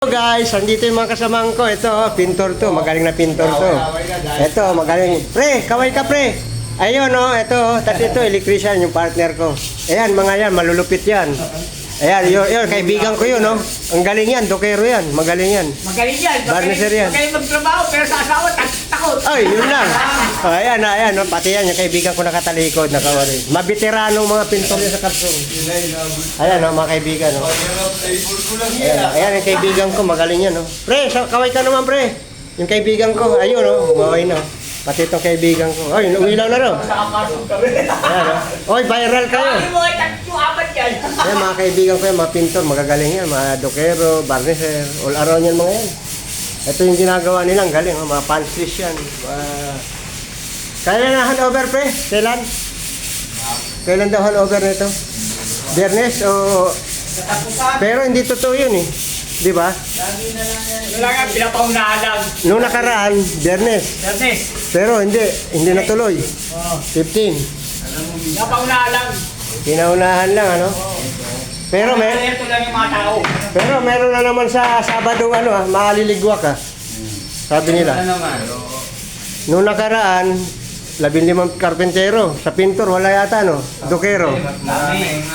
Hello guys, andito yung mga kasamahan ko. Ito, pintor to. Magaling na pintor to. Ito, magaling. Pre, kaway ka pre. Ayun ito. Tapos ito, electrician, yung partner ko. Ayan, mga yan, malulupit yan. Ayan, yun, kaibigan ko yun, Ang galing yan, dokero yan. Magaling yan. Magaling yan. Barneser yan. Magaling magtrabaho, pero sa asawa, takot. Ay, yun lang. Ayan, pati yan, yung kaibigan ko nakatalikod, nakawari. Mabiteranong mga pintor yan sa Kapsong. Ayan, mga kaibigan, Ayan, yung kaibigan ko, magaling yan, Pre, kaway ka naman, pre. Yung kaibigan ko, ayun, umaway na. Pati itong kaibigan ko. Ay, umilaw na raw. Ayan, Oy, viral kayo. Ayan, mga kaibigan ko yan, mga pintor, magagaling yan. Mga dokero, barneser, all around yan mga yan. Ito yung ginagawa nilang galing, mga punches yan. Kailan na handover, pre? Kailan? Kailan daw handover nito? Biyernes o... Pero hindi totoo yun Di ba? Wala nga, pinapaunahan lang. Noong nakaraan, Biyernes. Ernest, Pero hindi natuloy. 15. pinapaunahan lang. Pinaunahan lang, Pero Ito lang yung mga tao. Pero meron na naman sa Sabado makaliligwak Sabi nila. Noong nakaraan, 15 karpentero. Sa pintor, wala yata, Dokero.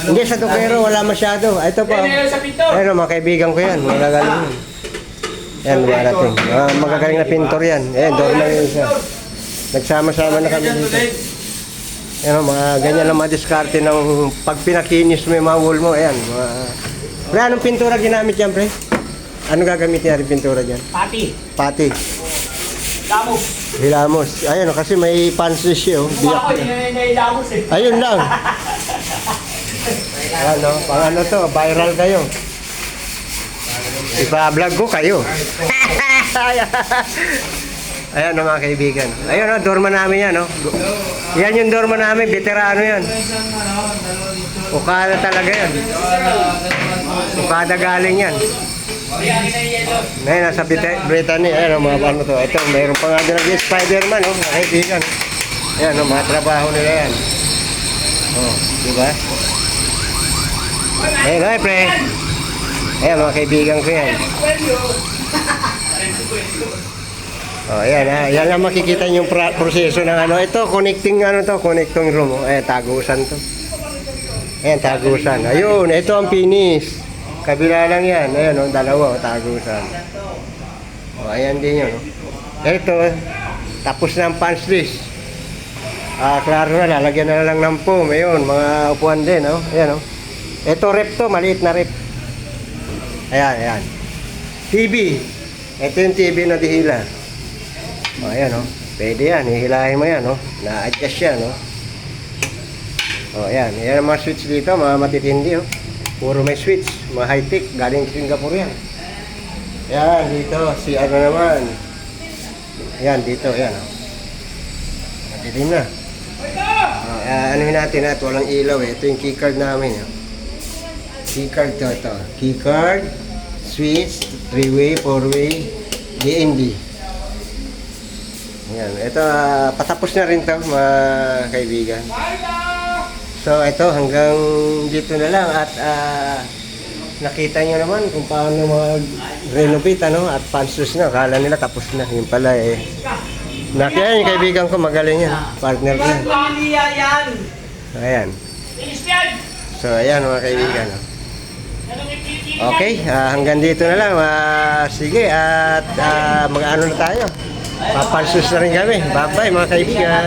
Hindi, sa dokero, wala masyado. Ito pa. Sa pintor. Ayun, mga kaibigan ko yan. Magagaling yan. Yan, marating. Magagaling na pintor yan. Ayan, doon na yun siya. Nagsama-sama na kami dito. Yan, mga ganyan lang madiskarte ng pag pinakinis mo yung mga wall mo. Ayan, Pre, anong pintura ginamit yan, pre? Ano gagamitin natin pintura dyan? Pati. Damos. Hilamos. Ayun, kasi may punches siya, Kung ako, hinahilamos Ayun lang. Pang to, viral kayo. Ipa-vlog ko kayo. Ayan mga kaibigan. Ayun dorma namin yan, Yan yung dorma namin, veterano yan. Ukada talaga yan. Ukada galing yan. Ngayon, nasa Brittany, ayan mga paano to. Ito, mayroon pa nga din ng Spider-Man, mga kaibigan. Ayan, mga trabaho nila yan. Diba? Ayan, pre. Ayan, mga kaibigan ko yan. Ayan, yan lang makikita yung proseso ng Ito, connecting connecting room. Ayan, tagusan to. Ayan, tagusan. Ayun, ito ang finish. Kabila lang yan. Ayan, dalawa, tagusan. Ayan din yun. Ito, tapos na ang punch list. Klaro na, lalagyan na lang ng foam. Ayun, mga upuan din, Ayan, Ito, rep to, maliit na rep. Ayan. TV. Ito yung TV na dihila. Ayan, Pwede yan, hihilahin mo yan, Na-adjust yan, Ayan. Yan ang mga switch dito, mga matitindi, Puro may switch, mga high-tech, galing Singapore yan. Yan, dito, si naman. Yan, dito, yan. Matitim na. Anuhin natin at walang ilaw Ito yung keycard namin. Keycard to, ito. Keycard, switch, 3-way, 4-way, DND. Yan, ito, patapos na rin to, mga kaibigan. So ito hanggang dito na lang at nakita nyo naman kung paano mag-renovate at punches na. Akala nila tapos na. Yun pala Kaya yung kaibigan ko magaling yan. Partner ko yan. Ayan. So ayan mga kaibigan. Okay, hanggang dito na lang. Sige at mag-ano na tayo. Papunches na rin kami. Bye bye mga kaibigan.